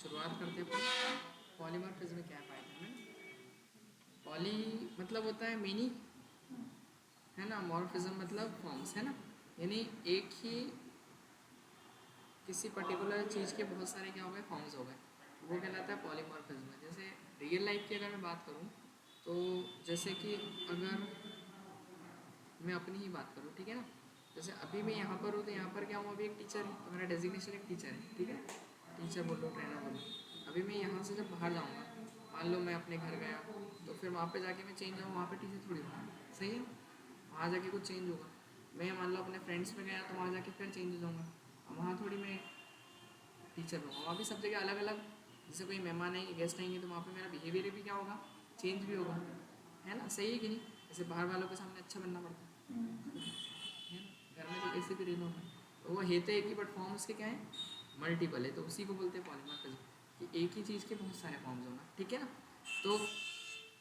शुरुआत करते हैं अपन। पॉलीमॉर्फिज्म क्या है पाइथन में? पॉली मतलब होता है मेनी, है ना। मॉर्फिज्म मतलब फॉर्म्स, है ना। यानी एक ही किसी पर्टिकुलर चीज़ के बहुत सारे क्या हो गए, फॉर्म्स हो गए, वो कहलाता है पॉलीमॉर्फिज्म। जैसे रियल लाइफ की अगर मैं बात करूँ तो जैसे कि अगर मैं अपनी ही बात करूँ, ठीक है ना। जैसे अभी मैं यहाँ पर हूँ तो यहाँ पर क्या हूँ, अभी एक टीचर हूँ, तो मेरा डेजिग्नेशन एक टीचर है, ठीक है। टीचर बोलो, ट्रेनर बोलो। अभी मैं यहाँ से जब बाहर जाऊँगा, मान लो मैं अपने घर गया, तो फिर वहाँ पे जाके मैं चेंज हूँ, वहाँ पे टीचर थोड़ी होगा, सही है। वहाँ जाके कुछ चेंज होगा। मैं मान लो अपने फ्रेंड्स में गया तो वहाँ जाके फिर चेंज हो जाऊँगा, वहाँ थोड़ी मैं टीचर होगा। वहाँ भी सब जगह अलग अलग, जैसे कोई मेहमान आएंगे, गेस्ट आएंगे, तो वहाँ पे मेरा बिहेवियर भी क्या होगा, चेंज भी होगा, है ना। सही है कि नहीं। जैसे बाहर वालों के सामने अच्छा बनना पड़ता है ना। घर में तो कैसे भी रहना होगा, तो वो है तो एक ही, बट फॉर्म उसके क्या है, मल्टीपल है। तो उसी को बोलते हैं पॉलीमॉर्फिज्म, कि एक ही चीज़ के बहुत सारे फॉर्म्स होना, ठीक है ना। तो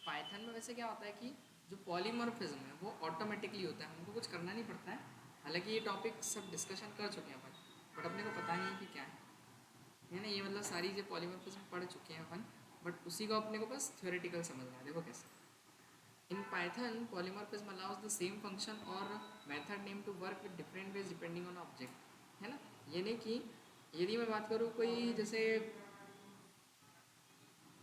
पाइथन में वैसे क्या होता है कि जो पॉलीमॉर्फिज्म है वो ऑटोमेटिकली होता है, हमको कुछ करना नहीं पड़ता है। हालांकि ये टॉपिक सब डिस्कशन कर चुके हैं अपन, बट अपने को पता नहीं है कि क्या है ना। ये मतलब सारी जो पॉलीमॉर्फिज्म पढ़ चुके हैं अपन, बट उसी को अपने को बस थ्योरेटिकल समझना है। देखो कैसे, in Python polymorphism allows the same function और method name to work with different ways depending on object, है ना। ये नहीं कि यदि मैं बात करूँ कोई जैसे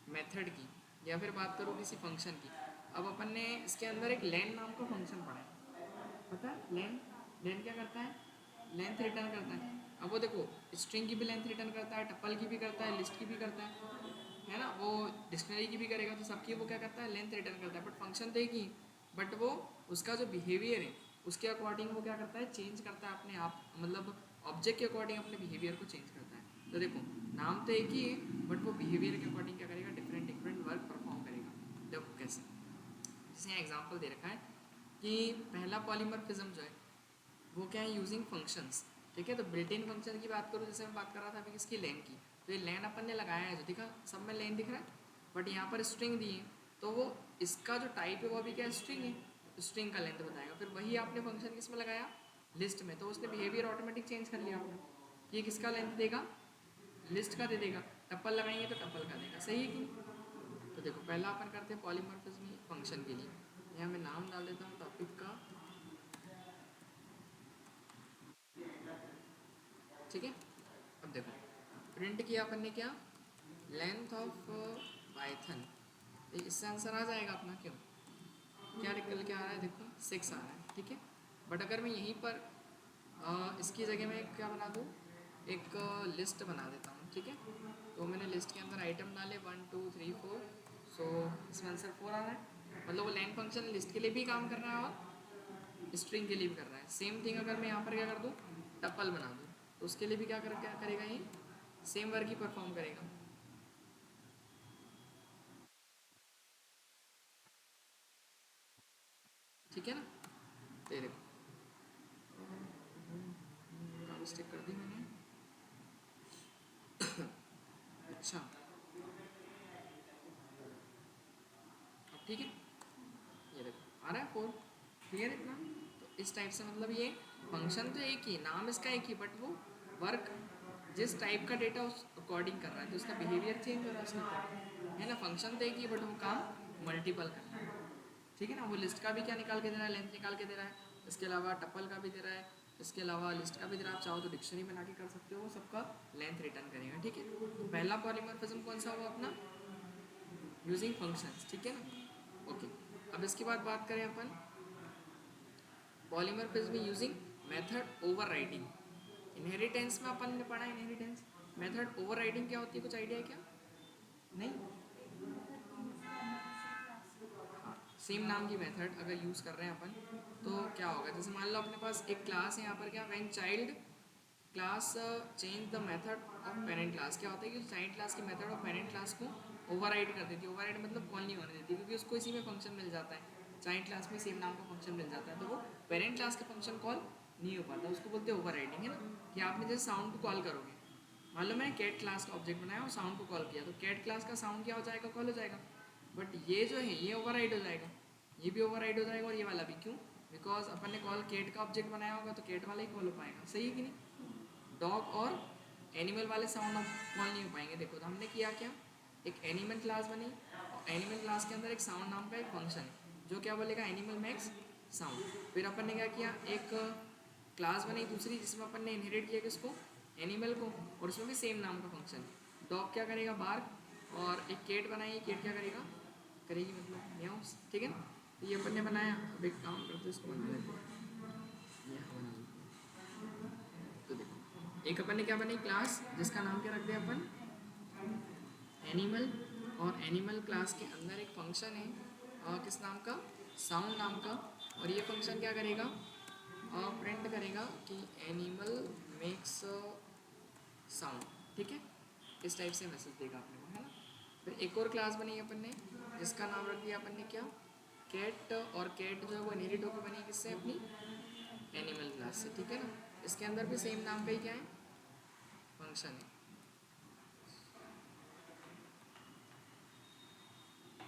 मेथड की, या फिर बात करूँ किसी फंक्शन की। अब अपन ने इसके अंदर एक लेन नाम का फंक्शन पढ़ा है, पता है लेन। लेन क्या करता है, लेंथ रिटर्न करता है। अब वो देखो, स्ट्रिंग की भी लेंथ रिटर्न करता है, टप्पल की भी करता है, लिस्ट की भी करता है ना। वो डिक्शनरी की भी करेगा, तो सबकी वो क्या करता है, लेंथ रिटर्न करता है। बट फंक्शन तो एक ही, बट वो उसका जो बिहेवियर है उसके अकॉर्डिंग वो क्या करता है, चेंज करता है अपने आप, मतलब ऑब्जेक्ट के अकॉर्डिंग अपने बिहेवियर को चेंज करता है। तो देखो, नाम तो एक ही है, बट वो बिहेवियर के अकॉर्डिंग क्या करेगा, डिफरेंट डिफरेंट वर्क परफॉर्म करेगा। देखो कैसे, जैसे यहाँ एग्जाम्पल दे रखा है कि पहला पॉलीमॉर्फिज्म जो है वो क्या है, यूजिंग फंक्शंस, ठीक है। तो बिल्ट इन फंक्शन की बात करूँ, जैसे मैं बात कर रहा था अभी किसकी, लेन की। तो ये लेन अपन ने लगाया है, जो दिखा सब में लेन दिख रहा है, बट यहाँ पर स्ट्रिंग दी है, तो वो इसका जो टाइप है वो अभी क्या, स्ट्रिंग है, स्ट्रिंग का लेंथ बताएगा। फिर वही आपने फंक्शन किस में लगाया, लिस्ट में, तो उसने बिहेवियर ऑटोमेटिक चेंज कर लिया आपने, कि ये किसका लेंथ देगा, लिस्ट का दे देगा। टप्पल लगाएंगे तो टप्पल का देगा, सही है कि नहीं। तो देखो पहला अपन करते हैं पॉलीमॉर्फिज्म फंक्शन के लिए। यहाँ मैं नाम डाल देता हूँ टॉपिक का, ठीक है। अब देखो, प्रिंट किया अपन ने क्या, लेंथ ऑफ पाइथन, इससे आंसर आ जाएगा अपना। क्यों, क्या निकल के आ रहा है, देखो 6 आ रहा है, ठीक है। बट अगर मैं यहीं पर इसकी जगह में क्या बना दूँ, एक लिस्ट बना देता हूँ, ठीक है। तो मैंने लिस्ट के अंदर आइटम डाले 1 2 3 4, सो इसमें आंसर 4 आ रहा है। मतलब वो लेंथ फंक्शन लिस्ट के लिए भी काम कर रहा है और स्ट्रिंग के लिए भी कर रहा है। सेम थिंग अगर मैं यहाँ पर क्या कर दूँ, टप्पल बना दूँ, तो उसके लिए भी क्या करेगा, ये सेम वर्क ही परफॉर्म करेगा। ठीक है ना। तो ये देखो, मिस्टेक कर दी मैंने। अच्छा, अब ठीक है। ये देखो आ रहा है 4, क्लियर इतना। तो इस टाइप से मतलब ये फंक्शन तो एक ही, नाम इसका एक ही, बट वो वर्क जिस टाइप का डेटा उस अकॉर्डिंग कर रहा है, तो उसका बिहेवियर चेंज हो रहा है उसके अकॉर्डिंग, है ना। फंक्शन तो एक ही, बट वो काम मल्टीपल कर रहा है, ठीक है ना। वो लिस्ट का भी क्या निकाल के दे रहा है, लेंथ निकाल के दे रहा है। इसके अलावा टप्पल का भी दे रहा है, इसके अलावा लिस्ट का भी दे रहा है। आप चाहो तो डिक्शनरी बना के कर सकते हो, वो सबका लेंथ रिटर्न करेगा, ठीक है। तो पहला पॉलीमॉर्फिज्म कौन सा हुआ अपना, यूजिंग फंक्शंस, ठीक है ना। ओके, अब इसके बाद बात करें अपन polymorphism using method overriding. Inheritance में अपन ने पढ़ा इनहेरिटेंस। मेथड ओवरराइडिंग क्या होती है, कुछ आइडिया है क्या, नहीं। हाँ, सेम नाम की मेथड अगर यूज़ कर रहे हैं अपन, तो क्या होगा, जैसे मान लो अपने पास एक क्लास है, यहाँ पर क्या, when child class change the method of parent class. क्या होता है कि चाइल्ड क्लास की मेथड ऑफ पेरेंट क्लास को ओवरराइड कर देती है। ओवरराइड मतलब कॉल नहीं होने देती, क्योंकि उसको इसी में फंक्शन मिल जाता है, चाइल्ड क्लास में सेम नाम का फंक्शन मिल जाता है, तो वो पेरेंट क्लास का फंक्शन कॉल नहीं हो पाता, उसको बोलते हैं ओवरराइडिंग, है ना। कि आपने जैसे साउंड को कॉल करोगे, मान लो मैंने कैट क्लास का ऑब्जेक्ट बनाया और साउंड को कॉल किया, तो कैट क्लास का साउंड क्या हो जाएगा, कॉल हो जाएगा। बट ये जो है ये ओवरराइड हो जाएगा, ये भी ओवरराइड हो जाएगा, और ये वाला भी। क्यों, बिकॉज अपन ने कॉल कैट का ऑब्जेक्ट बनाया होगा, तो कैट वाला ही कॉल हो पाएगा, सही है कि नहीं। डॉग और एनिमल वाले साउंड अब कॉल नहीं हो पाएंगे। देखो तो हमने किया क्या, एक एनिमल क्लास बनी और एनिमल क्लास के अंदर एक साउंड नाम का एक फंक्शन है जो क्या बोलेगा, एनिमल मेक्स साउंड। फिर अपन ने क्या किया, एक क्लास बनी दूसरी जिसमें अपन ने इनहेरिट किया किसको, एनिमल को, और उसमें भी सेम नाम का फंक्शन। डॉग क्या करेगा, बार्क, और एक केट बनाई, केट क्या करेगा, करेगी मतलब म्याऊस, ठीक है ना। तो ये अपन ने बनाया। अब एक काम करते हैं, इसको बना लेते हैं, ये बना लेते हैं। तो देखो एक अपन ने क्या बनाई क्लास जिसका नाम क्या रख दिया अपन, एनिमल, और एनिमल क्लास के अंदर एक फंक्शन है किस नाम का, साउंड नाम का। और ये फंक्शन क्या करेगा, प्रिंट करेगा कि एनिमल मेक्स साउंड, ठीक है। इस टाइप से मैसेज देगा अपने को, है ना। फिर एक और क्लास बनी अपन ने जिसका नाम रख दिया अपन ने क्या, कैट, और कैट जो है वो इनहेरिट होकर बनी किससे, अपनी एनिमल क्लास से, ठीक है ना। इसके अंदर भी सेम नाम का ही क्या है, फंक्शन है,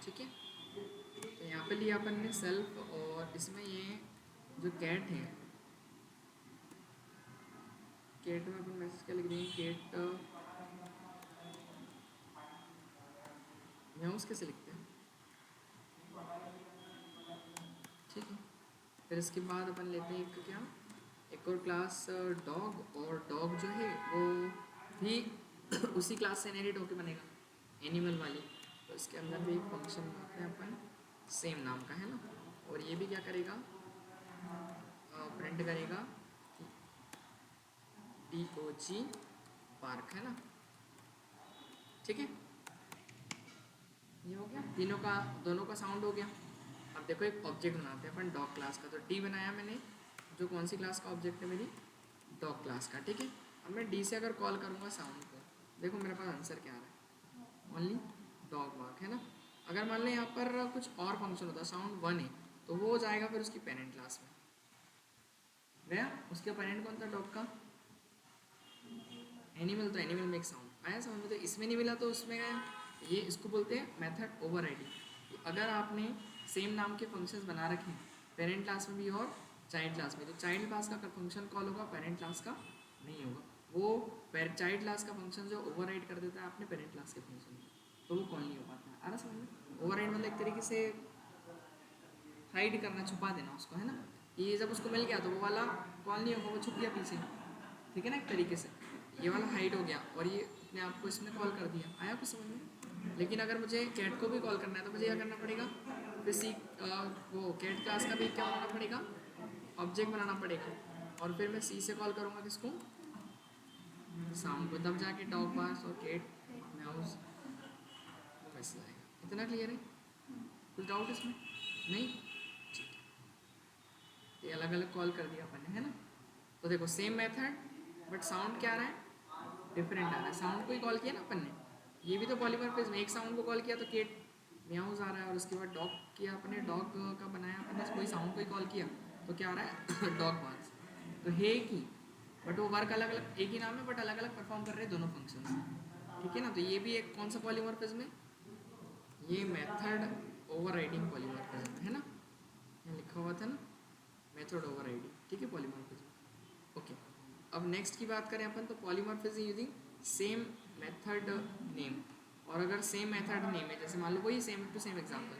ठीक है। तो यहाँ पे लिया अपन ने सेल्फ, और इसमें ये जो कैट है, कैट में अपन मैसेज क्या लिख देंगे, कैट म्याऊस कैसे लिखते हैं, ठीक है। फिर इसके बाद अपन लेते हैं एक क्या, एक और क्लास डॉग, और डॉग जो है वो भी उसी क्लास से इनहेरिट होकर बनेगा, एनिमल वाली। तो इसके अंदर भी एक फंक्शन बनाते हैं अपन सेम नाम का, है ना। और ये भी क्या करेगा, प्रिंट करेगा DOG पार्क, है ना, ठीक है। ये हो गया, तीनों का, दोनों का साउंड हो गया। अब देखो एक ऑब्जेक्ट बनाते हैं अपन डॉग क्लास का। तो डी बनाया मैंने, जो कौन सी क्लास का ऑब्जेक्ट है मेरी, डॉग क्लास का, ठीक है। अब मैं डी से अगर कॉल करूँगा साउंड को, देखो मेरे पास आंसर क्या आ रहा है, ओनली डॉग बार्क, है ना। अगर मान लें यहाँ पर कुछ और फंक्शन होता, साउंड 1 है, तो वो हो जाएगा फिर उसकी पेरेंट क्लास में गया। उसके पेरेंट कौन था, डॉग का एनिमल, तो एनिमल में एक साउंड आया समझ में। तो इसमें नहीं मिला तो उसमें गया। ये इसको बोलते हैं मेथड ओवरराइडिंग। अगर आपने सेम नाम के फंक्शंस बना रखे हैं पेरेंट क्लास में भी और चाइल्ड क्लास में, तो चाइल्ड क्लास का फंक्शन कॉल होगा, पेरेंट क्लास का नहीं होगा। वो चाइल्ड क्लास का फंक्शन जो ओवरराइड कर देता है आपने पेरेंट क्लास के फंक्शन में, तो वो कॉल नहीं हो पाता है। आ रहा समझ में, ओवरराइड मतलब एक तरीके से हाइड करना, छुपा देना उसको, है ना। ये जब उसको मिल गया तो वो वाला कॉल नहीं होगा, वो छुप गया पीछे, ठीक है ना, एक तरीके से ये वाला हाइड हो गया, और ये अपने आप को इसने कॉल कर दिया। आया कुछ समझ में। लेकिन अगर मुझे कैट को भी कॉल करना है तो मुझे क्या करना पड़ेगा, फिर वो कैट क्लास का भी क्या बनाना पड़ेगा, ऑब्जेक्ट बनाना पड़ेगा। और फिर मैं सी से कॉल करूँगा किसको, साउंड को, तब जाके डॉग बार्स और कैट म्याऊस वो मैसेज आएगा। इतना क्लियर है, कुछ डाउट इसमें नहीं, ठीक है। ये अलग अलग कॉल कर दिया अपन ने, है ना। तो देखो सेम मेथड बट साउंड क्या आ रहा है, डिफरेंट आ रहा है। साउंड को ही कॉल किया ना अपन ने, ये भी तो पॉलीमॉर्फिज्म, एक साउंड को कॉल किया तो केट म्याऊज आ रहा है, और उसके बाद डॉग किया अपने, डॉग का बनाया अपने, कोई साउंड को ही कॉल किया तो क्या आ रहा है डॉग बार्क्स। तो है एक ही, बट वो वर्क अलग अलग, एक ही नाम है बट अलग अलग परफॉर्म कर रहे हैं दोनों फंक्शंस, ठीक है ना। तो ये भी एक कौन सा पॉलीमॉर्फिज्म है, ये मेथड ओवरराइडिंग पॉलीमॉर्फिज्म है ना, यहाँ लिखा हुआ था ना मेथड ओवरराइडिंग, ठीक है, पॉलीमॉर्फिज्म। ओके, अब नेक्स्ट की बात करें अपन, तो polymorphism using same method name. और अगर सेम मेथड नेम है, जैसे मान लो वही same to same example,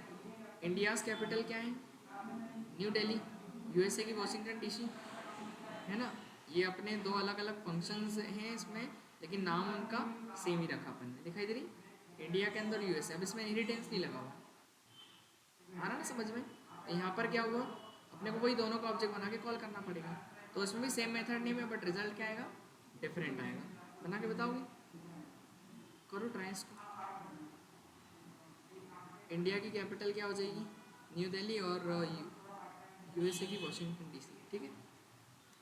India's capital क्या है, न्यू दिल्ली, USA की वॉशिंगटन DC, है ना। ये अपने दो अलग अलग फंक्शंस हैं इसमें, लेकिन नाम उनका सेम ही रखा अपन ने, दिखाई दे रही, इंडिया के अंदर USA। अब इसमें इनहेरिटेंस नहीं लगा हुआ, आ रहा ना समझ में। तो यहाँ पर क्या हुआ, अपने को वही दोनों का ऑब्जेक्ट बना के कॉल करना पड़ेगा। तो इसमें भी सेम मेथड नहीं है बट रिजल्ट क्या आएगा, डिफरेंट आएगा। बना के बताओगे, करो ट्राई इसको। इंडिया की कैपिटल क्या हो जाएगी, न्यू दिल्ली, और USA की वॉशिंगटन DC, ठीक है।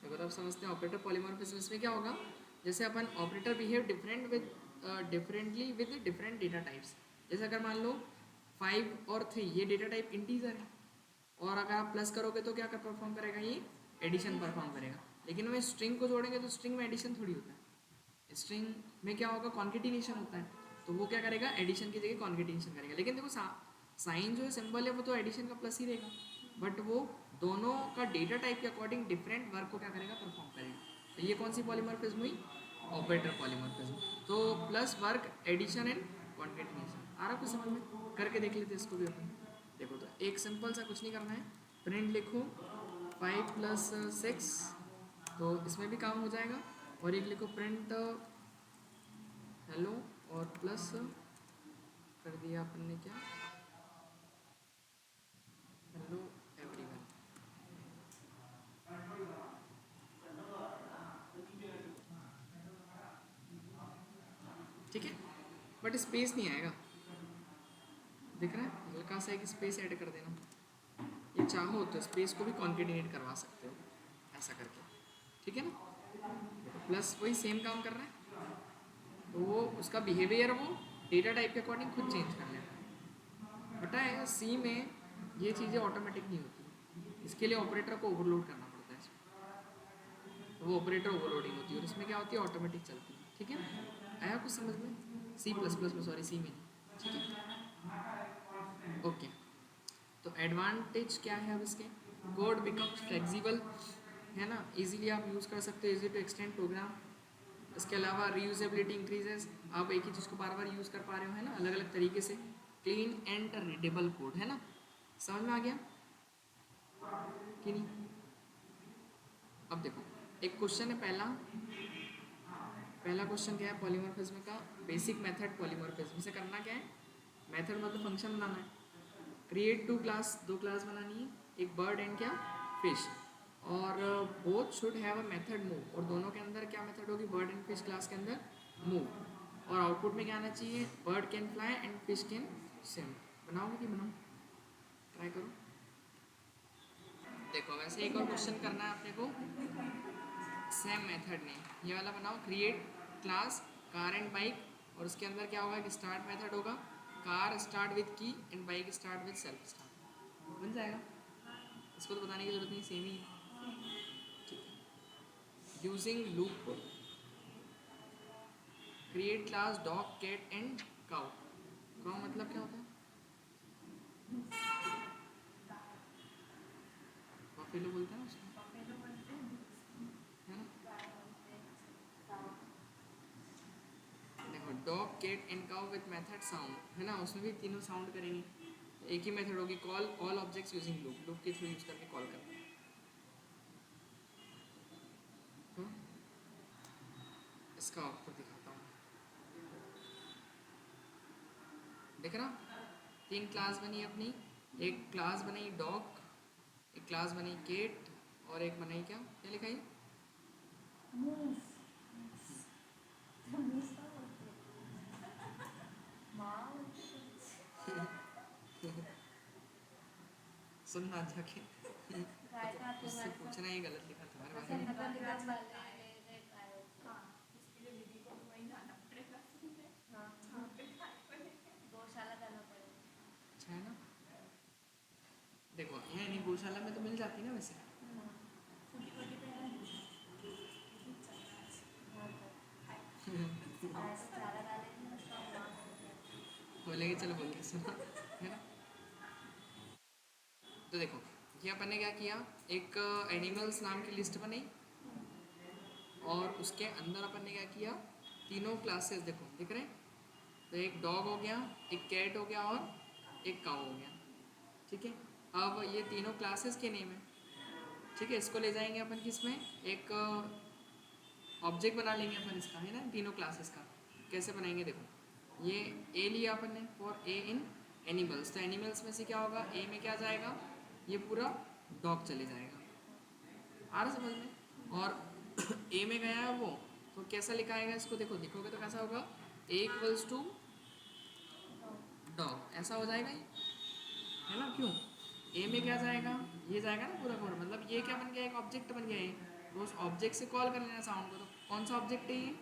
देखो तो अब समझते हैं ऑपरेटर पॉलीमॉर्फिज्म में क्या होगा। जैसे अपन operator behave differently with different data types. जैसे अगर मान लो 5 और 3 ये डेटा टाइप इंटीजर है, और अगर आप प्लस करोगे तो क्या कर परफॉर्म करेगा, ये एडिशन परफॉर्म करेगा। लेकिन मैं स्ट्रिंग को जोड़ेंगे तो स्ट्रिंग में एडिशन थोड़ी होता है, स्ट्रिंग में क्या होगा, कॉन्केटिनेशन होता है। तो वो क्या करेगा, एडिशन की जगह कॉन्केटिनेशन करेगा। लेकिन देखो साइन जो है, सिंबल है, वो तो एडिशन का प्लस ही रहेगा, बट वो दोनों का डेटा टाइप के अकॉर्डिंग डिफरेंट वर्क को क्या करेगा, परफॉर्म करेगा। तो ये कौन सी पॉलीमॉर्फिज्म हुई, ऑपरेटर पॉलीमॉर्फिज्म। तो plus work addition and concatenation आ रहा कुछ समझ में, करके देख लेते इसको भी अपन। देखो तो एक सिंपल सा कुछ नहीं करना है, प्रिंट लिखो 5 + 6, तो इसमें भी काम हो जाएगा। और एक लिखो प्रिंट हेलो और प्लस कर दिया अपन ने क्या, हेलो एवरीवन। ठीक है, बट स्पेस नहीं आएगा, दिख रहा है, हल्का सा एक स्पेस ऐड कर देना। ये चाहो तो स्पेस को भी कॉन्केटिनेट करवा सकते हो ऐसा करके, ठीक है ना। प्लस वही सेम काम कर रहा है, तो वो उसका बिहेवियर वो डेटा टाइप के अकॉर्डिंग खुद चेंज कर लेता है। पता है सी में ये चीज़ें ऑटोमेटिक नहीं होती, इसके लिए ऑपरेटर को ओवरलोड करना पड़ता है इसमें, तो वो ऑपरेटर ओवरलोडिंग होती है और इसमें क्या होती है ऑटोमेटिक चलती है। ठीक है, आया कुछ समझ में, C++ में, सॉरी सी में नहीं। ठीक है, ओके। तो एडवांटेज क्या है अब इसके, कोड बिकम्स फ्लेक्सिबल, है ना, इजीली आप यूज़ कर सकते हो, इजी टू एक्सटेंड प्रोग्राम। इसके अलावा रीयूजेबिलिटी इंक्रीजेस, आप एक ही चीज़ को बार बार यूज़ कर पा रहे हो, है ना, अलग अलग तरीके से। क्लीन एंड रीडेबल कोड, है ना, समझ में आ गया कि नहीं। अब देखो एक क्वेश्चन है पहला, पहला क्वेश्चन क्या है पॉलीमॉर्फिज्म का, बेसिक मेथड पॉलीमॉर्फिज्म से करना क्या है, मेथड मतलब फंक्शन बनाना है। क्रिएट 2 क्लास, 2 क्लास बनानी है, एक बर्ड एंड क्या फिश, और both should have a method move, और दोनों के अंदर क्या मेथड होगी, बर्ड एंड फिश क्लास के अंदर मूव। और आउटपुट में क्या आना चाहिए, bird can fly and fish can swim. बनाओगे कि बनाओ, ट्राई करो। देखो वैसे एक और क्वेश्चन करना है अपने को सेम मेथड में, ये वाला बनाओ, create class car and bike, और उसके अंदर क्या होगा कि स्टार्ट मेथड होगा, कार स्टार्ट विद की and bike start with self start, बन जाएगा। इसको तो बताने की जरूरत नहीं, सेम ही है। Using loop, create class dog cat and cow. Cow मतलब क्या होता है, बफेलो बोलते हैं ना उसको, है ना। देखो dog cat and cow with method sound, है ना, उसमें भी तीनों साउंड करेंगे। एक ही मेथड होगी, call all objects using loop, loop के थ्रू यूज करके कॉल करना है। तो इसका आउटपुट दिखाता हूँ, देख रहा, 3 क्लास बनी अपनी, एक क्लास बनाई डॉग, एक क्लास बनाई केट, और एक बनाई क्या, क्या लिखा है सुनना जाके उससे पूछना ही गलत लिखा तुम्हारे बारे में। अच्छा है ना, देखो यहाँ नहीं गौशाला में तो मिल जाती ना वैसे। बोलेंगे चलो बोल के सुना, है ना। तो देखो ये अपन ने क्या किया, एक एनिमल्स नाम की लिस्ट बनाई, और उसके अंदर अपन ने क्या किया, तीनों क्लासेस देखो दिख रहे हैं, तो एक डॉग हो गया, एक कैट हो गया, और एक काऊ हो गया। ठीक है, अब ये तीनों क्लासेस के नेम है। ठीक है, इसको ले जाएंगे अपन किस में, एक ऑब्जेक्ट बना लेंगे अपन इसका, है ना, तीनों क्लासेस का। कैसे बनाएंगे, देखो ये ए लिया अपन ने फॉर ए इन एनिमल्स, तो एनिमल्स में से क्या होगा, ए में क्या जाएगा, ये पूरा डॉग चले जाएगा, आ रहा समझ में। और ए में गया है वो, तो कैसा लिखा आएगा इसको, देखो लिखोगे तो कैसा होगा, ए इक्वल्स टू डॉग, ऐसा हो जाएगा ये, है ना। क्यों, ए में क्या जाएगा, ये जाएगा ना पूरा कोड, मतलब ये क्या बन गया, एक ऑब्जेक्ट बन गया है, तो उस ऑब्जेक्ट से कॉल कर लेना साउंड को। तो कौन सा ऑब्जेक्ट है ये,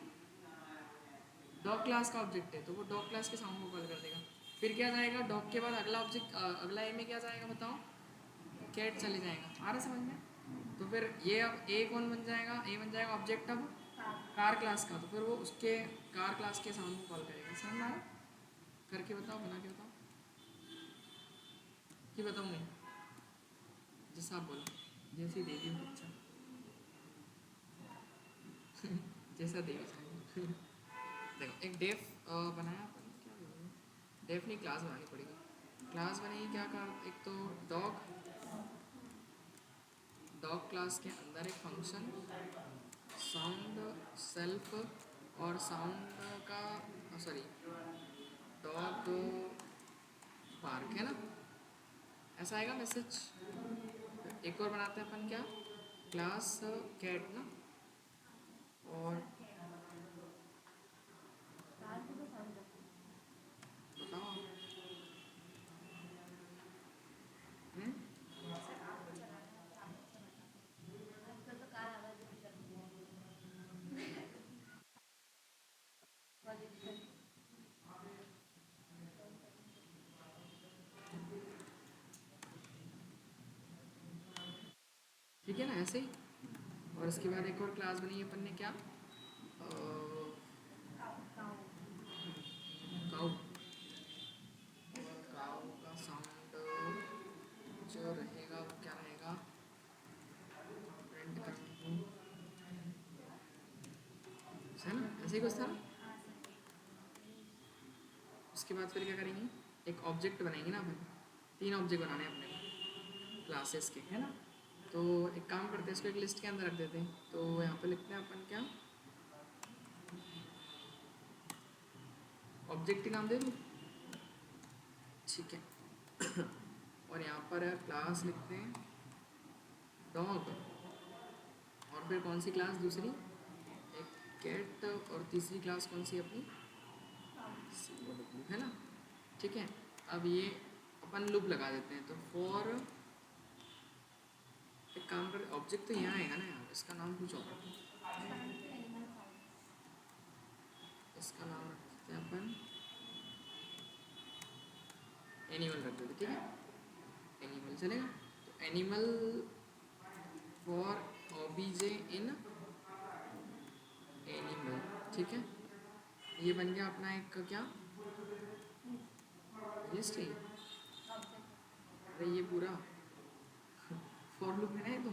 डॉग क्लास का ऑब्जेक्ट है, तो वो डॉग क्लास के साउंड को कॉल कर देगा। फिर क्या जाएगा, डॉग के बाद अगला ऑब्जेक्ट, अगला ए में क्या जाएगा बताओ, कैट चले जाएगा, आ रहा समझ में। तो फिर ये अब ए कौन बन जाएगा, ए बन जाएगा ऑब्जेक्ट अब कार क्लास का, तो फिर वो उसके कार क्लास के साउंड को कॉल करेगा। समझ में आ रहा, करके बताओ, बना के बताओ, कि बताऊँ मैं, जैसा आप बोलो, जैसी देवी हो अच्छा जैसा देवी चाहिए। देखो एक डेफ बनाया अपन, क्या बोलूँ, डेफ नहीं, क्लास बनानी पड़ेगी। क्लास बनेगी क्या कर, एक तो डॉग, डॉग क्लास के अंदर एक फंक्शन साउंड सेल्फ, और साउंड का, सॉरी, डॉग पार्क है ना, ऐसा आएगा मैसेज। एक और बनाते हैं अपन, क्या, क्लास कैट ना, और बताओ आप। हम्म? ठीक है ना, ऐसे ही। और इसके बाद एक और क्लास बनी है अपन ने, क्या, काउ, और काउ का साउंड जो रहेगा वो क्या रहेगा, प्रिंट करने को, है ना, ऐसे ही कुछ था ना। उसके बाद फिर क्या करेंगे, एक ऑब्जेक्ट बनाएंगे ना अपन, 3 ऑब्जेक्ट बनाने हैं अपने को क्लासेस के, है ना। तो एक काम करते हैं, इसको एक लिस्ट के अंदर रख देते हैं। तो यहाँ पे लिखते हैं अपन, क्या, ऑब्जेक्ट ही नाम दे दूँ, ठीक है। और यहाँ पर क्लास लिखते हैं डॉग, और फिर कौन सी क्लास दूसरी, एक कैट, और तीसरी क्लास कौन सी अपनी, है ना। ठीक है, अब ये अपन लूप लगा देते हैं। तो फॉर, एक काम कर, ऑब्जेक्ट तो यहाँ आएगा ना यार, इसका नाम कुछ और, इसका नाम रखते हैं अपन एनिमल रख देते, ठीक है, एनिमल चलेगा। तो animal for OBJ in animal, ठीक है। ये बन गया अपना एक, क्या, लिस्ट ही, अरे ये पूरा फॉर लूप है ना ये तो,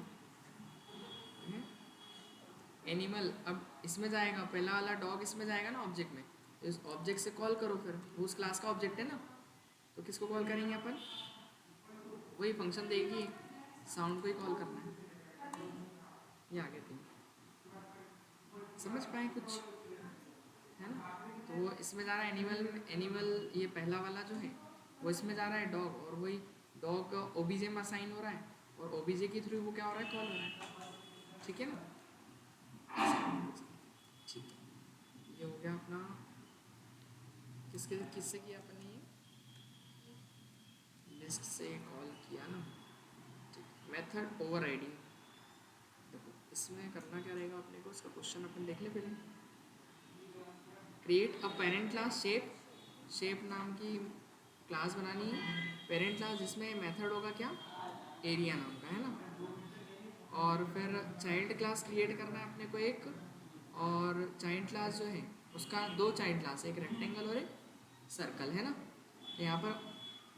एनिमल। अब इसमें जाएगा, पहला वाला डॉग इसमें जाएगा ना ऑब्जेक्ट में, तो इस ऑब्जेक्ट से कॉल करो, फिर वो उस क्लास का ऑब्जेक्ट है ना, तो किसको कॉल करेंगे अपन, वही फंक्शन देगी, साउंड को ही कॉल करना है। ये आगे थी, समझ पाए कुछ, है ना। तो वो इसमें जा रहा है एनिमल, एनिमल ये पहला वाला जो है वो इसमें जा रहा है डॉग, और वही डॉग ओबीजे में असाइन हो रहा है, और ओबीजे के थ्रू वो क्या हो रहा है, कॉल हो रहा है, ठीक है ना। ठीक है, ये हो गया अपना, किसके किससे किया अपन ने, ये लिस्ट से कॉल किया ना, ठीक। मेथड ओवरराइडिंग, देखो इसमें करना क्या रहेगा अपने को, इसका क्वेश्चन अपन देख ले पहले। Create a parent class shape, shape नाम की क्लास बनानी है, पेरेंट क्लास जिसमें मेथड होगा क्या, एरिया नाम का, है ना। और फिर चाइल्ड क्लास क्रिएट करना है अपने को एक, और चाइल्ड क्लास जो है उसका 2 चाइल्ड क्लास है, एक रेक्टेंगल और एक सर्कल, है ना। तो यहाँ पर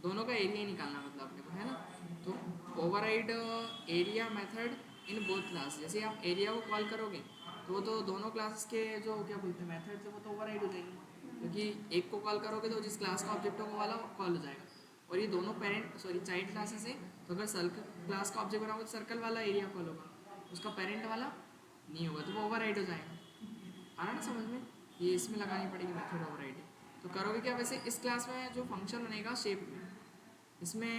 दोनों का एरिया ही निकालना मतलब अपने को, है ना। तो override area method in both class, जैसे आप एरिया को कॉल करोगे तो वो तो दोनों क्लासेस के जो क्या बोलते हैं मेथड से वो तो ओवरराइड हो जाएंगे, क्योंकि एक को कॉल करोगे तो जिस क्लास का ऑब्जेक्ट होगा वाला कॉल हो जाएगा, और ये दोनों पेरेंट, सॉरी, चाइल्ड क्लासेस है। तो अगर सर्कल क्लास का ऑब्जेक्ट बनाओगे तो सर्कल वाला एरिया कॉल होगा, उसका पेरेंट वाला नहीं होगा, तो वो ओवरराइड हो जाएगा। आना ना समझ में, ये इसमें लगानी पड़ेगी मेथड ओवरराइडिंग। तो करोगे क्या, वैसे इस क्लास में जो फंक्शन बनेगा शेप में, इसमें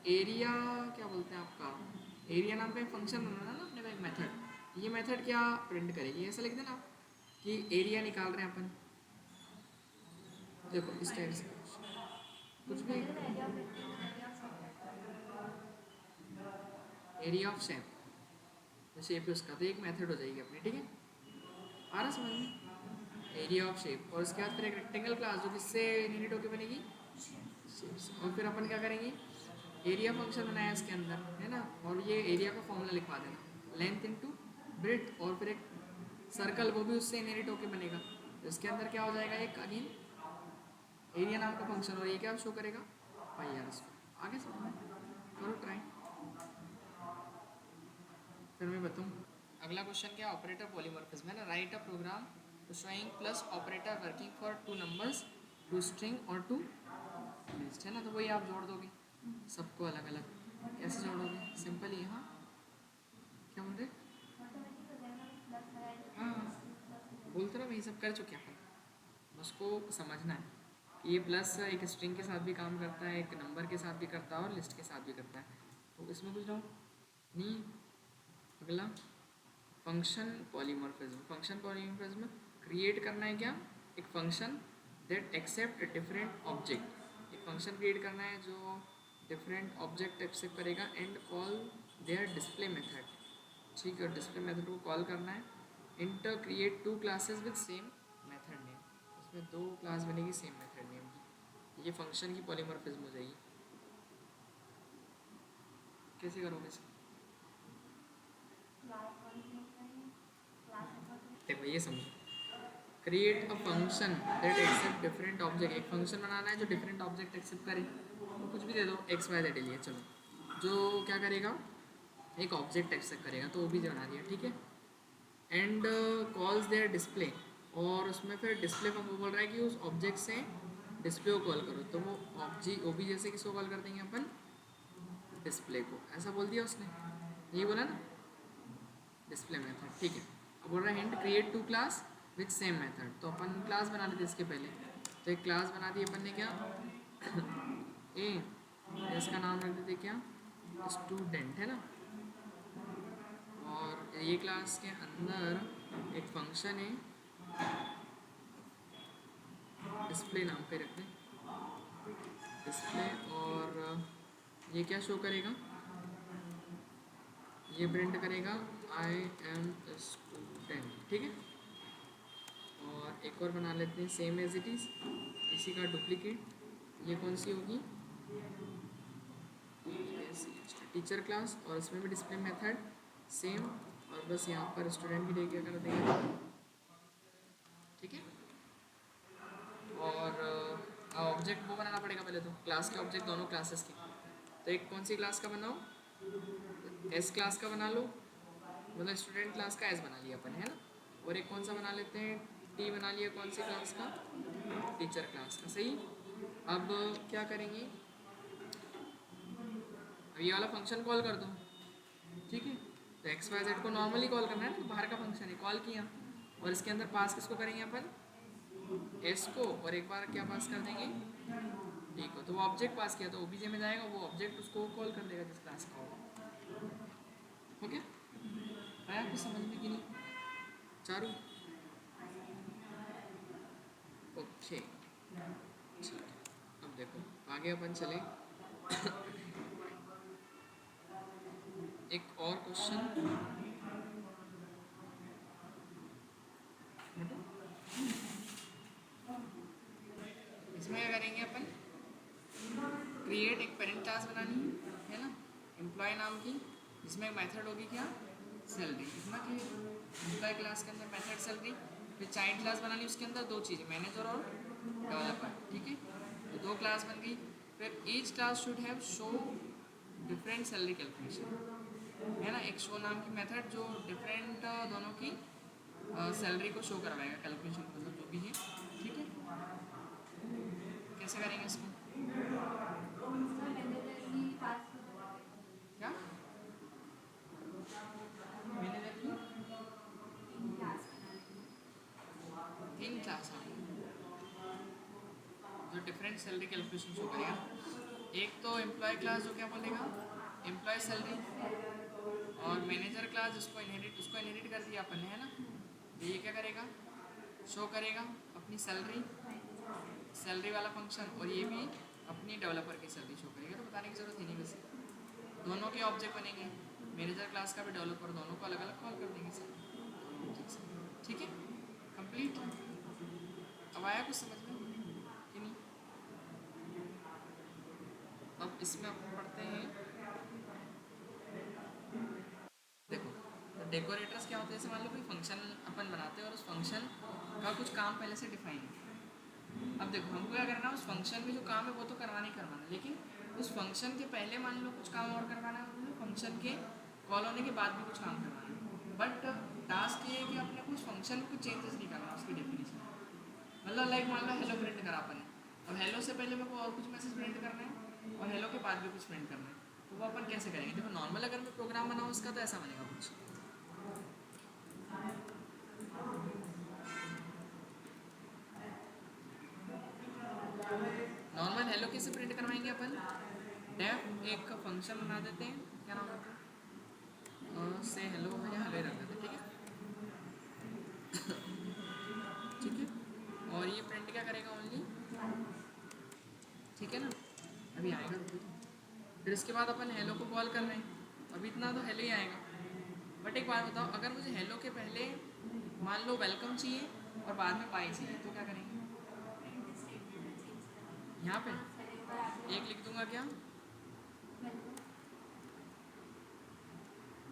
एरिया क्या बोलते हैं आपका, एरिया नाम का एक फंक्शन बनाना ना अपने को, एक मेथड, ये मेथड क्या प्रिंट करेगी, ऐसा लिख देना कि एरिया निकाल रहे हैं अपन। देखो इस टाइप से कुछ भी, एरिया ऑफ शेप, तो शेप है उसका, तो एक मेथड हो जाएगी अपनी, ठीक है। आ रहा समझ में, एरिया ऑफ शेप, और उसके बाद फिर एक रेक्टेंगल क्लास जो किससे इनहेरिट होकर बनेगी, शेप से। और फिर अपन क्या करेंगे, एरिया फंक्शन बनाया इसके अंदर, है ना, और ये एरिया का फॉर्मूला लिखवा देना, लेंथ इनटू ब्रेड्थ, और फिर एक सर्कल वो भी उससे इनहेरिट होकर बनेगा। तो इसके अंदर क्या हो जाएगा, एक अगेन एरिया नाम का फंक्शन, और ये क्या शो करेगा, पाई आर स्क्वायर। आगे समझ में, करो ट्राई, फिर मैं बताऊँ। अगला क्वेश्चन क्या, ऑपरेटर पॉलीमॉर्फिज्म, है ना। Write a program to showing plus operator working for two numbers, two string और टू लिस्ट, है ना। तो वही आप जोड़ दोगे सबको अलग अलग, कैसे जोड़ोगे, सिंपल ही है। हाँ क्या बोल रहे, हाँ बोलते रहो, वही सब कर चुके हैं अपन, उसको समझना है कि ये प्लस एक स्ट्रिंग के साथ भी काम करता है, एक नंबर के साथ भी करता है और लिस्ट के साथ भी करता है। तो इसमें कुछ डाउट नहीं। अगला function polymorphism. Function polymorphism create करना है क्या, एक function that accept different object, एक फंक्शन क्रिएट करना है जो डिफरेंट ऑब्जेक्ट एक्सेप्ट करेगा and call their display method. ठीक है, डिस्प्ले मेथड को कॉल करना है। Hint create two classes with same method name, उसमें दो क्लास बनेगी सेम मेथड नेम की, ये फंक्शन की पॉलीमॉर्फिज्म हो जाएगी। कैसे करोगे इसको, देखो ये समझो, create a function that accept different object, एक फंक्शन बनाना है जो डिफरेंट ऑब्जेक्ट एक्सेप्ट करे, तो कुछ भी दे दो एक्स वाई जेड लिए, चलो जो क्या करेगा एक ऑब्जेक्ट एक्सेप्ट करेगा, तो वो भी बना दिया, ठीक है। एंड कॉल्स देयर डिस्प्ले, और उसमें फिर डिस्प्ले को बोल रहा है कि उस ऑब्जेक्ट से डिस्प्ले को कॉल करो, तो वो ओ बी जैसे किसको कॉल कर देंगे अपन, डिस्प्ले को, ऐसा बोल दिया उसने, यही बोला ना, डिस्प्ले मेथड, ठीक है। अब बोल रहा है hint create two class with same method, तो अपन क्लास बना लेते इसके पहले, तो एक क्लास बना दी अपन ने क्या ए, इसका नाम रख देते क्या, स्टूडेंट, है ना। और ये क्लास के अंदर एक फंक्शन है डिस्प्ले, नाम पे रख दें डिस्प्ले, और ये क्या शो करेगा, ये प्रिंट करेगा आई एम स्टूडेंट, ठीक है। और एक और बना लेते हैं सेम एज इट इज़, इसी का डुप्लीकेट, ये कौन सी होगी, टीचर क्लास, और इसमें भी डिस्प्ले मेथड सेम, और बस यहाँ पर स्टूडेंट की क्या कर देंगे, ठीक है। और ऑब्जेक्ट वो बनाना पड़ेगा पहले, तो क्लास के ऑब्जेक्ट दोनों क्लासेस के, तो एक कौन सी क्लास का बनाओ, एस क्लास का बना लो, मतलब स्टूडेंट क्लास का एस बना लिया अपन, है ना। और एक कौन सा बना लेते हैं, टी बना लिया, कौन सी क्लास का, टीचर क्लास का, सही। अब क्या करेंगे, अब ये वाला फंक्शन कॉल कर दो, ठीक है। तो एक्स वाई जेड को नॉर्मली कॉल करना है ना, तो बाहर का फंक्शन है, कॉल किया, और इसके अंदर पास किसको करेंगे अपन, एस को, और एक बार क्या पास कर देंगे, ठीक हो, तो वो ऑब्जेक्ट पास किया तो ओबीजे में जाएगा, वो ऑब्जेक्ट उसको कॉल कर देगा जिस क्लास का होगा, हो गया। आया कुछ समझ में कि नहीं चारू, ओके ठीक है। अब देखो आगे अपन चले एक और क्वेश्चन, इसमें क्या करेंगे अपन, क्रिएट एक पेरेंट क्लास बनानी है ना, एम्प्लॉय नाम की, जिसमें एक मेथड होगी क्या, सैलरी, इतना क्लियर। एम्प्लॉय क्लास के अंदर मेथड सैलरी, फिर चाइल्ड क्लास बनानी, उसके अंदर दो चीज़ें, मैनेजर और डेवलपर, ठीक है। तो दो क्लास बन गई, फिर each class should have show different salary calculation, है ना, एक शो नाम की मेथड जो डिफरेंट दोनों की सैलरी को शो करवाएगा, कैलकुलेशन मतलब जो भी है, ठीक है। कैसे करेंगे इसको, क्या मैनेजर की तीन क्लास है जो डिफरेंट सैलरी कैलकुलेशन शो करेगा। एक तो एम्प्लॉय क्लास जो क्या बोलेगा, एम्प्लॉय सैलरी, और मैनेजर क्लास जिसको उसको इनहेरिट कर दिया अपन ने, है ना, तो ये क्या करेगा, शो करेगा अपनी सैलरी, सैलरी वाला फंक्शन, और ये भी अपनी डेवलपर की सैलरी शो करेगा, तो बताने की ज़रूरत ही नहीं, वैसे दोनों के ऑब्जेक्ट बनेंगे, मैनेजर क्लास का भी डेवलपर, दोनों को अलग अलग कॉल कर देंगे सर, दोनों ऑब्जेक्ट से, ठीक है, कंप्लीट। अब आया कुछ समझ में कि नहीं। अब इसमें अपन पढ़ते हैं, देखो तो डेकोरेटर्स क्या होते हैं, जैसे मान लो कोई फंक्शन अपन बनाते हैं और उस फंक्शन का कुछ काम पहले से डिफाइन है। अब देखो हमको क्या करना है, उस फंक्शन में जो काम है वो तो करवाना ही करवाना, लेकिन उस फंक्शन के पहले मान लो कुछ काम और करवाना है, फंक्शन के कॉल होने के बाद भी कुछ काम करवाना है, बट टास्क ये है कि अपने कुछ फंक्शन में कुछ चेंजेस नहीं करना उसकी डेफिनेशन, मतलब लाइक मान लो हेलो प्रिंट करा अपन ने, अब हेलो से पहले मेरे को और कुछ मैसेज प्रिंट करना है और हेलो के बाद भी कुछ प्रिंट करना है, तो वो अपन कैसे करेंगे? देखो नॉर्मल अगर मैं प्रोग्राम बनाऊँ उसका तो ऐसा बनेगा कुछ, नॉर्मल हेलो कैसे प्रिंट करवाएंगे अपन? डेफ एक फंक्शन बना देते हैं, क्या नाम है से हेलो या हेलो ही रख देते हैं, ठीक है, और ये प्रिंट क्या करेगा ओनली, ठीक है ना, अभी आएगा रुको तो। फिर इसके बाद अपन हेलो को कॉल कर रहे हैं, अभी इतना तो हेलो ही आएगा, बट एक बात बताओ अगर मुझे हेलो के पहले मान लो वेलकम चाहिए और बाद में बाय चाहिए तो क्या करेंगे? यहाँ पे एक लिख दूंगा क्या,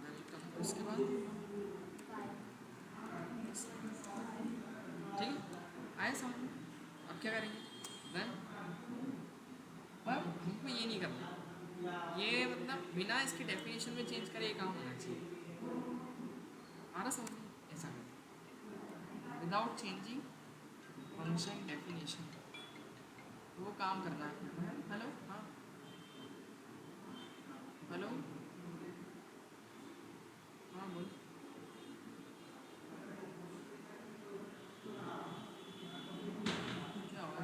वेलकम, उसके बाद ठीक है, आए समझ में? अब क्या करेंगे देन, पर हमको ये नहीं करना, ये मतलब बिना इसके डेफिनेशन में चेंज करे ये काम होना चाहिए, आ रहा समझ में? ऐसा विदाउट चेंजिंग फंक्शन डेफिनेशन, वो काम करना है। हेलो, हाँ हेलो, हाँ बोल, क्या हुआ?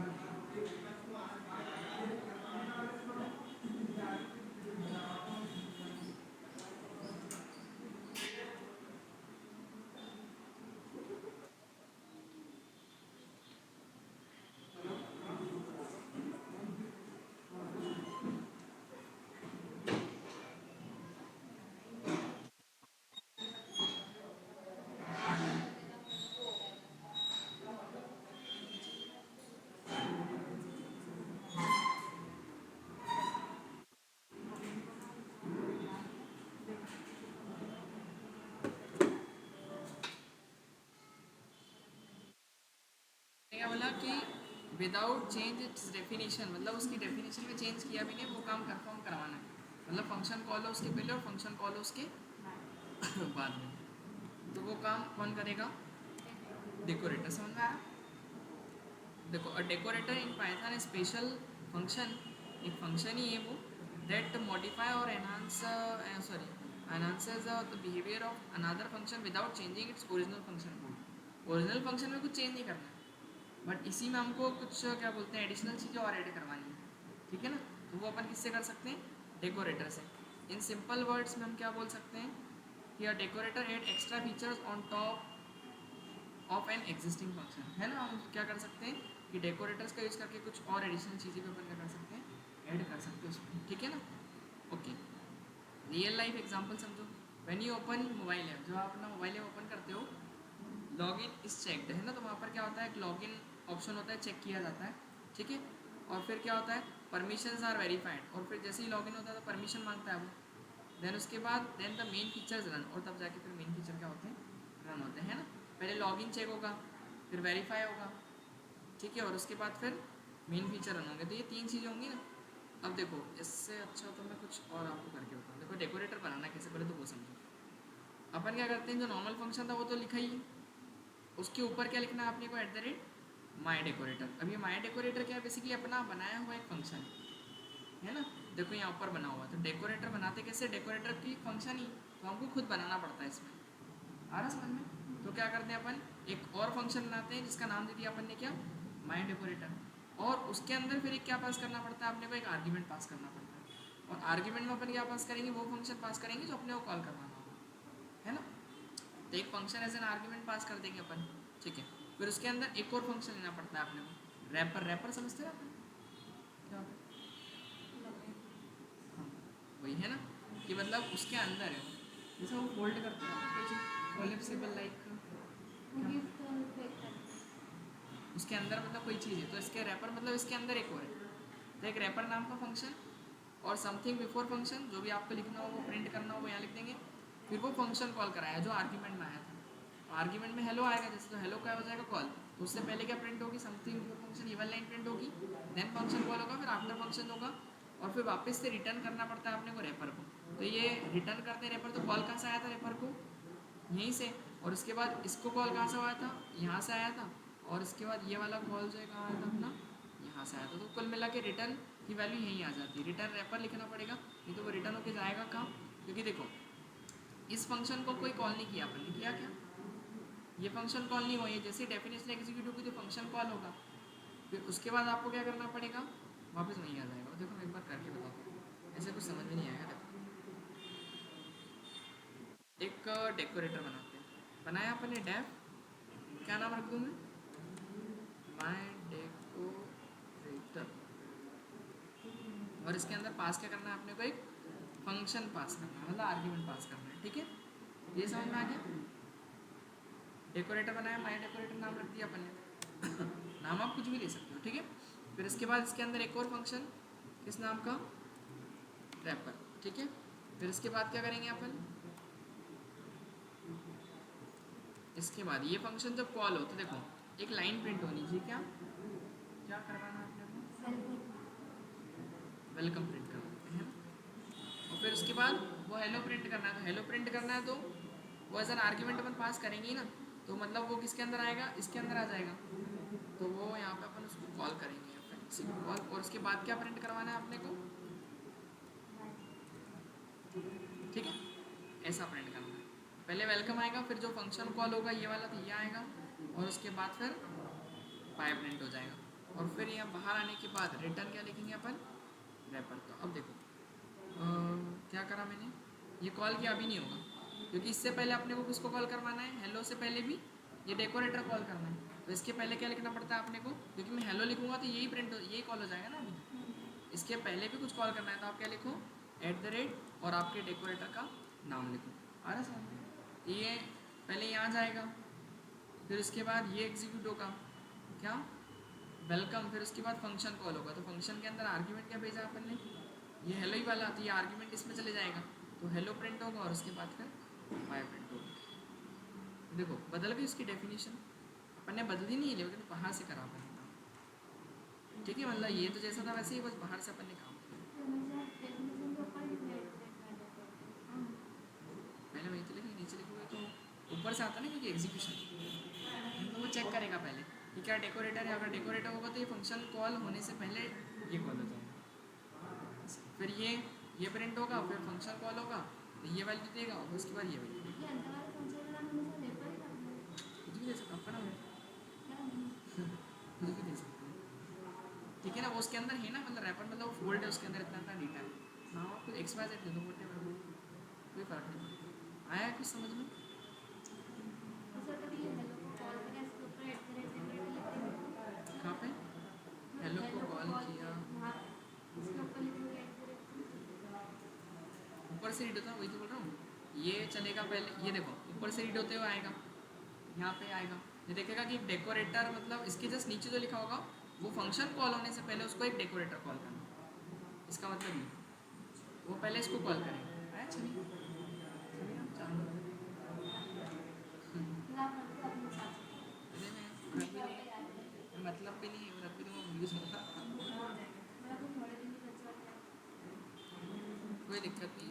क्या बोला कि विदाउट चेंज इट्स डेफिनेशन, मतलब उसकी डेफिनेशन में चेंज किया भी नहीं, वो काम कंफर्म करवाना है, मतलब फंक्शन कॉल हो उसके पहले और फंक्शन कॉल हो उसके बाद में, तो वो काम कौन करेगा? डेकोरेटर, समझ में आया? देखो a decorator in Python special function, एक फंक्शन ही है वो, दैट मॉडिफाई और enhance sorry enhances the behaviour of another function without changing its original function code, original function में कुछ चेंज नहीं करना है, बट इसी में हमको कुछ क्या बोलते हैं एडिशनल चीज़ें और ऐड करवानी है, ठीक है ना, तो वो अपन किससे कर सकते हैं? डेकोरेटर से। इन सिंपल वर्ड्स में हम क्या बोल सकते हैं कि a decorator add extra features on top of an existing function, है ना, हम क्या कर सकते हैं कि डेकोरेटर्स का यूज़ करके कुछ और एडिशनल चीज़ें भी अपन क्या कर सकते हैं, ऐड कर सकते हैं उसमें, ठीक है ना। ओके, रियल लाइफ एग्जांपल समझो, when you open mobile app, जब आप अपना मोबाइल ऐप ओपन करते हो, लॉगिन इज चेक्ड, है ना, तो वहाँ पर क्या होता है, एक लॉगिन ऑप्शन होता है, चेक किया जाता है, ठीक है, और फिर क्या होता है, परमिशंस आर वेरीफाइड, और फिर जैसे ही लॉगिन होता है तो परमिशन मांगता है वो, देन उसके बाद then the main features run, और तब जाके फिर मेन फीचर क्या होते हैं, रन होते हैं ना, पहले लॉगिन चेक होगा, फिर वेरीफाई होगा, ठीक है, और उसके बाद फिर मेन फीचर रन होंगे, तो ये तीन चीज़ें होंगी ना। अब देखो इससे अच्छा तो मैं कुछ और आपको करके बताऊँ, देखो डेकोरेटर बनाना कैसे, पहले तो वो समझो, अपन क्या करते हैं, जो नॉर्मल फंक्शन था वो तो लिखा ही है, उसके ऊपर क्या लिखना है आपने को, at the rate my decorator, अब ये माई डेकोरेटर क्या है, बेसिकली अपना बनाया हुआ एक फंक्शन है ना, देखो यहाँ ऊपर बना हुआ है, तो डेकोरेटर बनाते कैसे, डेकोरेटर की फंक्शन ही तो हमको खुद बनाना पड़ता है इसमें, आ रहा समझ में, तो क्या करते हैं अपन, एक और फंक्शन बनाते हैं जिसका नाम दे दिया अपन ने क्या, माई डेकोरेटर, और उसके अंदर फिर एक क्या पास करना पड़ता है अपने को, एक आर्ग्यूमेंट पास करना पड़ता है, और आर्ग्यूमेंट में अपन क्या पास करेंगे, वो फंक्शन पास करेंगे जो अपने को कॉल करवाना होगा, है ना, तो एक function as an argument pass कर देंगे अपन, ठीक है, फिर उसके अंदर एक और फंक्शन लेना पड़ता है अपने को, रैपर, रैपर समझते हैं अपन क्या होता है, हाँ वही है ना, कि मतलब उसके अंदर है, जैसे वो फोल्ड करते हैं कोई चीज़, कोलिप्सिबल लाइक, उसके अंदर मतलब कोई चीज़ है, तो इसके रैपर मतलब इसके अंदर एक और है, तो एक रैपर नाम का फंक्शन, और समथिंग बिफोर फंक्शन, जो भी आपको लिखना हो वो प्रिंट करना हो वो यहाँ लिख देंगे, फिर वो फंक्शन कॉल कराया जो आर्ग्यूमेंट में आया था, आर्ग्यूमेंट में हेलो आएगा, जैसे तो हेलो का हो जाएगा कॉल, तो उससे पहले क्या प्रिंट होगी, something before function even line print होगी, देन फंक्शन कॉल होगा, फिर आफ्टर फंक्शन होगा, और फिर वापस से रिटर्न करना पड़ता है अपने को रैपर को, तो ये रिटर्न करते हैं रैपर, तो कॉल कहाँ से आया था रैपर को, यहीं से, और उसके बाद इसको कॉल कहाँ से आया था, यहाँ से आया था, और इसके बाद ये वाला कॉल जो है कहाँ आया था अपना, यहाँ से आया था। तो कुल मिला के रिटर्न की वैल्यू यहीं आ जाती है। रिटर्न रैपर लिखना पड़ेगा, नहीं तो वो रिटर्न होके जाएगा कहाँ, क्योंकि देखो इस फंक्शन को कोई कॉल नहीं किया, अपन ने किया क्या, ये फंक्शन कॉल नहीं हुआ, ये जैसे डेफिनेशन एग्जीक्यूट होगी तो फंक्शन कॉल होगा, फिर उसके बाद आपको क्या करना पड़ेगा, वापस वहीं आ जाएगा। देखो मैं एक बार करके बताता हूँ, ऐसे कुछ समझ में नहीं आएगा। देखो एक डेकोरेटर बनाते हैं, बनाया अपन ने डेफ, क्या नाम रख दूँ मैं, माय डेकोरेटर, और इसके अंदर पास क्या करना है अपने को, एक फंक्शन पास करना है, मतलब आर्ग्यूमेंट पास करना है, ठीक है। ये समझ में आ गया। डेकोरेटर बनाया, माय डेकोरेटर नाम रख दिया अपन ने नाम आप कुछ भी ले सकते हो, ठीक है। फिर इसके बाद इसके अंदर एक और फंक्शन, किस नाम का, रैपर, ठीक है। फिर इसके बाद क्या करेंगे अपन, इसके बाद ये फंक्शन जब कॉल हो तो देखो एक लाइन प्रिंट होनी चाहिए, क्या क्या करवाना है आपने को, वेलकम प्रिंट करवाते हैं ना। और फिर उसके बाद वो हेलो प्रिंट करना है, तो हेलो प्रिंट करना है तो वो एज एन आर्ग्यूमेंट अपन पास करेंगे ही ना, तो मतलब वो किसके अंदर आएगा, इसके अंदर आ जाएगा, तो वो यहाँ पे अपन उसको कॉल करेंगे इसी को कॉल, और उसके बाद क्या प्रिंट करवाना है अपने को, ठीक है, ऐसा प्रिंट करना है। पहले वेलकम आएगा, फिर जो फंक्शन कॉल होगा ये वाला, तो ये आएगा, और उसके बाद फिर बाय प्रिंट हो जाएगा, और फिर यहाँ बाहर आने के बाद रिटर्न क्या लिखेंगे अपन, रैपर का। अब देखो क्या करा मैंने, ये कॉल किया अभी नहीं होगा, क्योंकि इससे पहले अपने को किसको कॉल करवाना है, हेलो से पहले भी ये डेकोरेटर कॉल करना है, तो इसके पहले क्या लिखना पड़ता है अपने को, क्योंकि मैं हेलो लिखूंगा तो यही प्रिंट यही कॉल हो जाएगा ना अभी, इसके पहले भी कुछ कॉल करना है, तो आप क्या लिखो, @ और आपके डेकोरेटर का नाम लिखो, आ रहा समझ में। ये पहले यहाँ जाएगा, फिर इसके बाद ये एग्जीक्यूट होगा, क्या, वेलकम, फिर उसके बाद फंक्शन कॉल होगा, तो फंक्शन के अंदर आर्ग्यूमेंट क्या भेजा अपन ने, ये हेलो ही वाला, तो ये आर्ग्यूमेंट इसमें चले जाएगा, तो हेलो प्रिंट होगा, और उसके बाद फिर बाय प्रिंट होगा। देखो बदल गई उसकी डेफिनेशन, अपन ने बदली नहीं, लेकिन बाहर से करा अपन ने, ठीक है, मतलब ये तो जैसा था वैसे ही, बस बाहर से अपन ने काम किया। पहले वहीं तो लिखेंगे, नीचे लिखोगे तो ऊपर से आता ना, क्योंकि एग्जीक्यूशन तो वो चेक करेगा पहले कि क्या डेकोरेटर है, अगर डेकोरेटर होगा तो ये फंक्शन कॉल होने से पहले ये कॉल हो जाएगा, फिर ये प्रिंट होगा, फिर फंक्शन कॉल होगा, तो ये वैल्यू देगा, और उसके बाद ये वैल्यू देगा, कुछ भी दे सकता अपना कुछ भी दे सकते हैं, ठीक है ना। वो उसके अंदर है ना, मतलब रैपर मतलब वो फोल्ड है, उसके अंदर इतना इतना डेटा है, हाँ आपको XYZ दे दो, कोई फर्क नहीं पड़ता। आया कुछ समझ में, कहाँ पे हेलो को कॉल किया, ऊपर से रीड होता है, वही तो बोल रहा हूँ, ये चलेगा पहले, ये देखो ऊपर से रीड होते हुए आएगा, यहाँ पे आएगा, ये देखेगा कि डेकोरेटर, मतलब इसके जस्ट नीचे जो लिखा होगा वो फंक्शन कॉल होने से पहले उसको एक डेकोरेटर कॉल करना, इसका मतलब ये वो पहले इसको कॉल करेंगे। आया, चलिए मतलब भी नहीं रख भी दूंगा, भूल सकता, कोई दिक्कत नहीं।